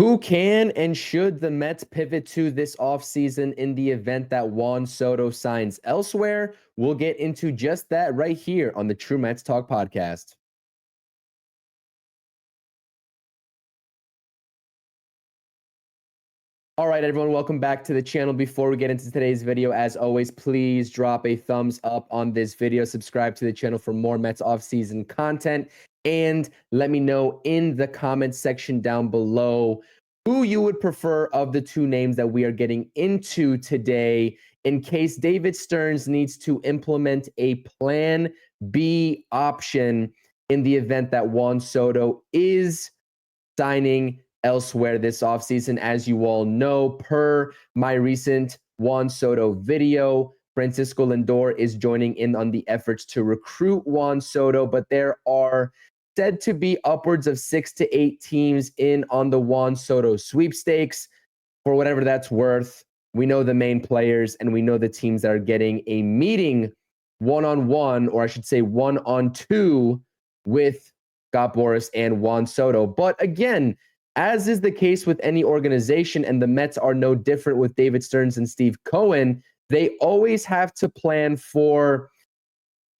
Who can and should the Mets pivot to this offseason in the event that Juan Soto signs elsewhere? We'll get into just that right here on the True Mets Talk podcast. All right, everyone, welcome back to the channel. Before we get into today's video, as always, please drop a thumbs up on this video. Subscribe to the channel for more Mets offseason content. And let me know in the comments section down below who you would prefer of the two names that we are getting into today in case David Stearns needs to implement a plan B option in the event that Juan Soto is signing elsewhere this offseason. As you all know, per my recent Juan Soto video, Francisco Lindor is joining in on the efforts to recruit Juan Soto, but there are said to be upwards of 6 to 8 teams in on the Juan Soto sweepstakes. For whatever that's worth, we know the main players and we know the teams that are getting a meeting one-on-one, or I should say one-on-two, with Scott Boras and Juan Soto. But again, as is the case with any organization, and the Mets are no different with David Stearns and Steve Cohen, they always have to plan for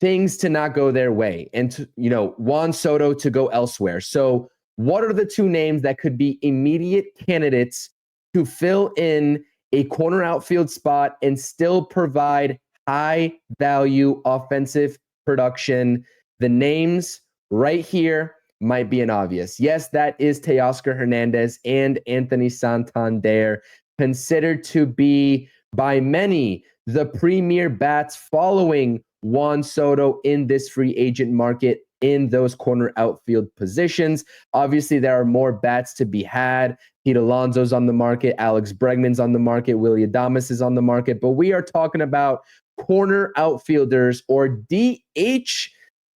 things to not go their way and to, Juan Soto to go elsewhere. So what are the two names that could be immediate candidates to fill in a corner outfield spot and still provide high value offensive production? The names right here might be an obvious. Yes, that is Teoscar Hernandez and Anthony Santander, considered to be by many the premier bats following Juan Soto in this free agent market in those corner outfield positions. Obviously, there are more bats to be had. Pete Alonso's on the market, Alex Bregman's on the market, Willy Adames is on the market, but we are talking about corner outfielders or DH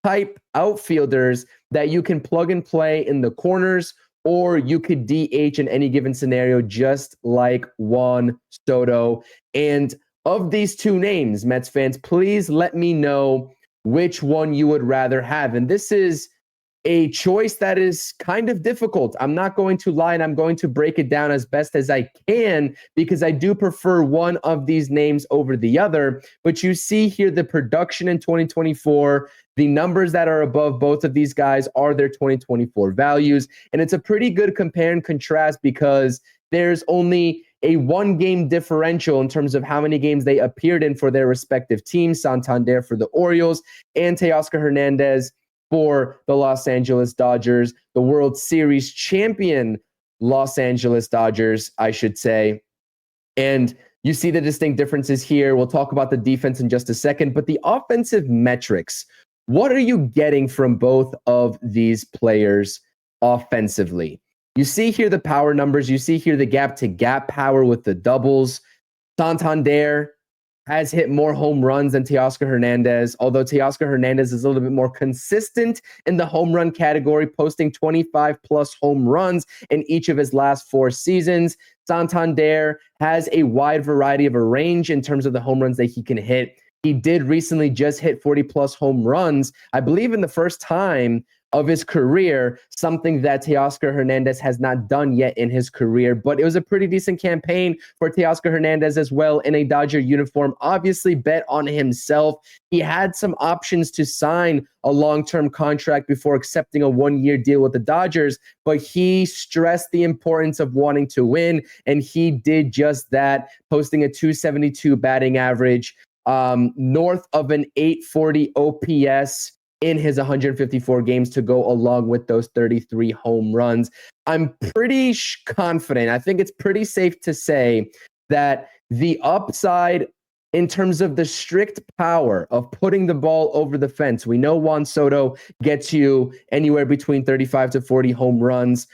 type outfielders that you can plug and play in the corners, or you could DH in any given scenario, just like Juan Soto. And of these two names, Mets fans, please let me know which one you would rather have. And this is a choice that is kind of difficult. I'm not going to lie, and I'm going to break it down as best as I can because I do prefer one of these names over the other. But you see here the production in 2024, the numbers that are above both of these guys are their 2024 values. And it's a pretty good compare and contrast because there's only a 1-game differential in terms of how many games they appeared in for their respective teams. Santander for the Orioles and Teoscar Hernandez for the Los Angeles Dodgers, the World Series champion Los Angeles Dodgers, I should say. And you see the distinct differences here. We'll talk about the defense in just a second, but the offensive metrics, what are you getting from both of these players offensively? You see here the power numbers. You see here the gap-to-gap power with the doubles. Santander has hit more home runs than Teoscar Hernandez, although Teoscar Hernandez is a little bit more consistent in the home run category, posting 25-plus home runs in each of his last 4 seasons. Santander has a wide variety of a range in terms of the home runs that he can hit. He did recently just hit 40-plus home runs, I believe in the first time of his career, something that Teoscar Hernandez has not done yet in his career. But it was a pretty decent campaign for Teoscar Hernandez as well in a Dodger uniform. Obviously bet on himself. He had some options to sign a long-term contract before accepting a 1-year deal with the Dodgers, but he stressed the importance of wanting to win, and he did just that, posting a 272 batting average, north of an 840 OPS in his 154 games to go along with those 33 home runs. I'm pretty confident. I think it's pretty safe to say that the upside in terms of the strict power of putting the ball over the fence, we know Juan Soto gets you anywhere between 35 to 40 home runs.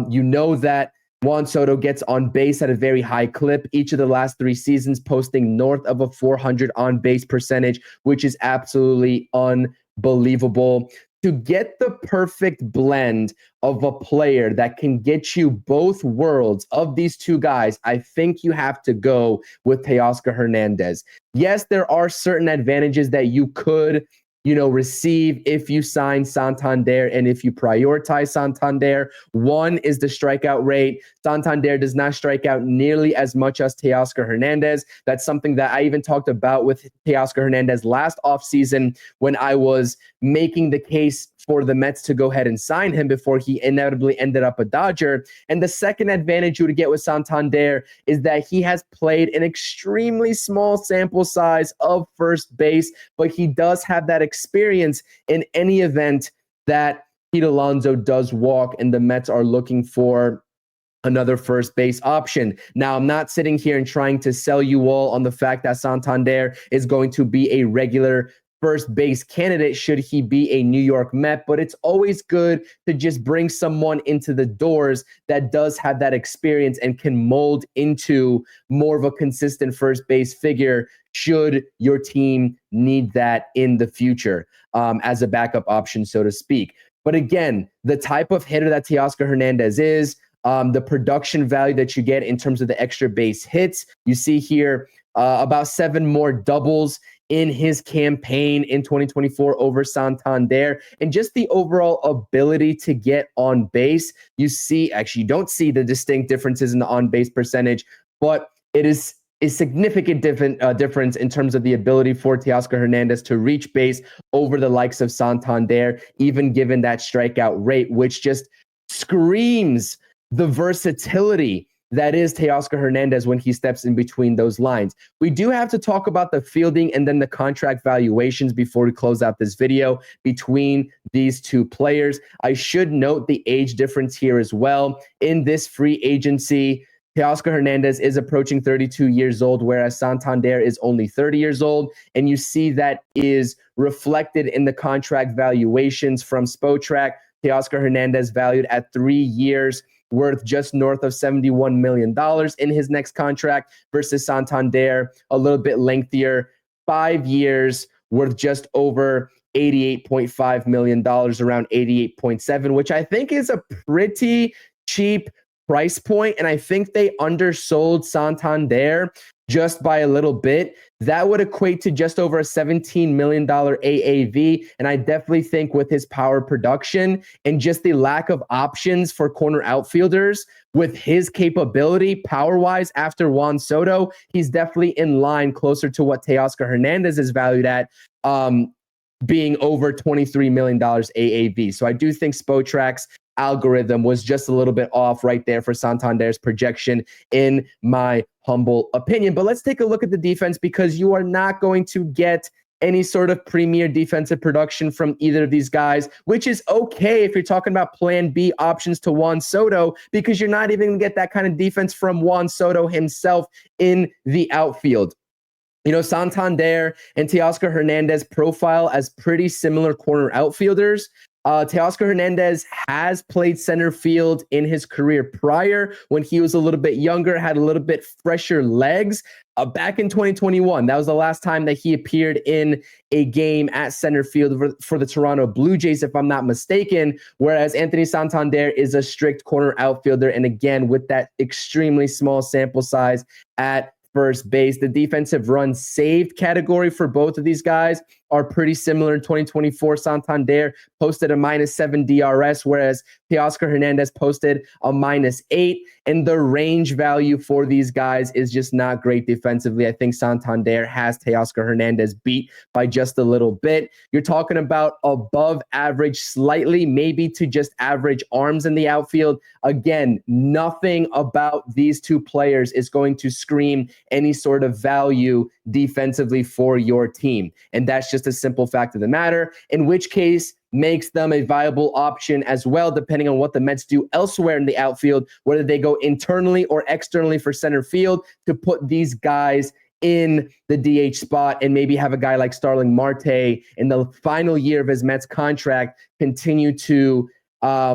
You know that Juan Soto gets on base at a very high clip each of the last 3 seasons, posting north of a 400 on base percentage, which is absolutely unbelievable. To get the perfect blend of a player that can get you both worlds of these two guys, I think you have to go with Teoscar Hernandez. Yes, there are certain advantages that you could receive if you sign Santander and if you prioritize Santander. One is the strikeout rate. Santander does not strike out nearly as much as Teoscar Hernandez. That's something that I even talked about with Teoscar Hernandez last offseason when I was making the case for the Mets to go ahead and sign him before he inevitably ended up a Dodger. And the second advantage you would get with Santander is that he has played an extremely small sample size of first base, but he does have that experience in any event that Pete Alonso does walk and the Mets are looking for another first base option. Now, I'm not sitting here and trying to sell you all on the fact that Santander is going to be a regular first base candidate should he be a New York Met, but it's always good to just bring someone into the doors that does have that experience and can mold into more of a consistent first base figure should your team need that in the future as a backup option, so to speak. But again, the type of hitter that Teoscar Hernandez is, the production value that you get in terms of the extra base hits, you see here about 7 more doubles in his campaign in 2024 over Santander, and just the overall ability to get on base. You don't see the distinct differences in the on base percentage, but it is a significant difference in terms of the ability for Teoscar Hernandez to reach base over the likes of Santander, even given that strikeout rate, which just screams the versatility that is Teoscar Hernandez when he steps in between those lines. We do have to talk about the fielding and then the contract valuations before we close out this video between these two players. I should note the age difference here as well. In this free agency, Teoscar Hernandez is approaching 32 years old, whereas Santander is only 30 years old. And you see that is reflected in the contract valuations from Spotrac. Teoscar Hernandez valued at 3 years, worth just north of $71 million in his next contract, versus Santander, a little bit lengthier, 5 years, worth just over $88.5 million, around 88.7, which I think is a pretty cheap price point. And I think they undersold Santander just by a little bit. That would equate to just over a $17 million AAV. And I definitely think with his power production and just the lack of options for corner outfielders, with his capability power-wise after Juan Soto, he's definitely in line closer to what Teoscar Hernandez is valued at, being over $23 million AAV. So I do think Spotrac's algorithm was just a little bit off right there for Santander's projection, in my humble opinion. But let's take a look at the defense, because you are not going to get any sort of premier defensive production from either of these guys, which is okay if you're talking about plan B options to Juan Soto, because you're not even going to get that kind of defense from Juan Soto himself in the outfield. Santander and Teoscar Hernandez profile as pretty similar corner outfielders. Teoscar Hernandez has played center field in his career prior, when he was a little bit younger, had a little bit fresher legs. Back in 2021, that was the last time that he appeared in a game at center field for the Toronto Blue Jays, if I'm not mistaken, whereas Anthony Santander is a strict corner outfielder. And again, with that extremely small sample size at first base. The defensive runs saved category for both of these guys are pretty similar. In 2024, Santander posted a -7 DRS, whereas Teoscar Hernandez posted a -8. And the range value for these guys is just not great defensively. I think Santander has Teoscar Hernandez beat by just a little bit. You're talking about above average, slightly, maybe to just average arms in the outfield. Again, nothing about these two players is going to scream any sort of value defensively for your team. And that's just a simple fact of the matter, in which case makes them a viable option as well, depending on what the Mets do elsewhere in the outfield, whether they go internally or externally for center field, to put these guys in the DH spot and maybe have a guy like Starling Marte in the final year of his Mets contract continue to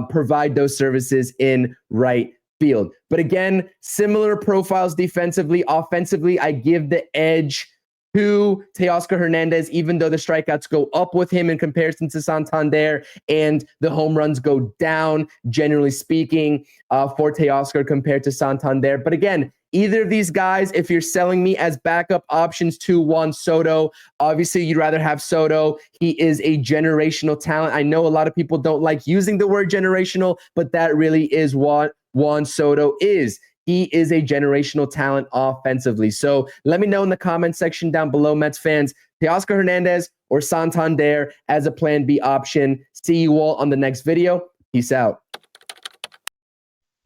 provide those services in right field. But again, similar profiles defensively. Offensively, I give the edge to Teoscar Hernandez, even though the strikeouts go up with him in comparison to Santander and the home runs go down, generally speaking, for Teoscar compared to Santander. But again, either of these guys, if you're selling me as backup options to Juan Soto, obviously you'd rather have Soto. He is a generational talent. I know a lot of people don't like using the word generational, but that really is what Juan Soto is. He is a generational talent offensively. So let me know in the comment section down below, Mets fans, Teoscar Hernandez or Santander as a plan B option. See you all on the next video. Peace out.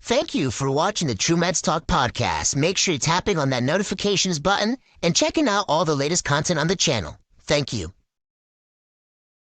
Thank you for watching the True Mets Talk podcast. Make sure you're tapping on that notifications button and checking out all the latest content on the channel. Thank you.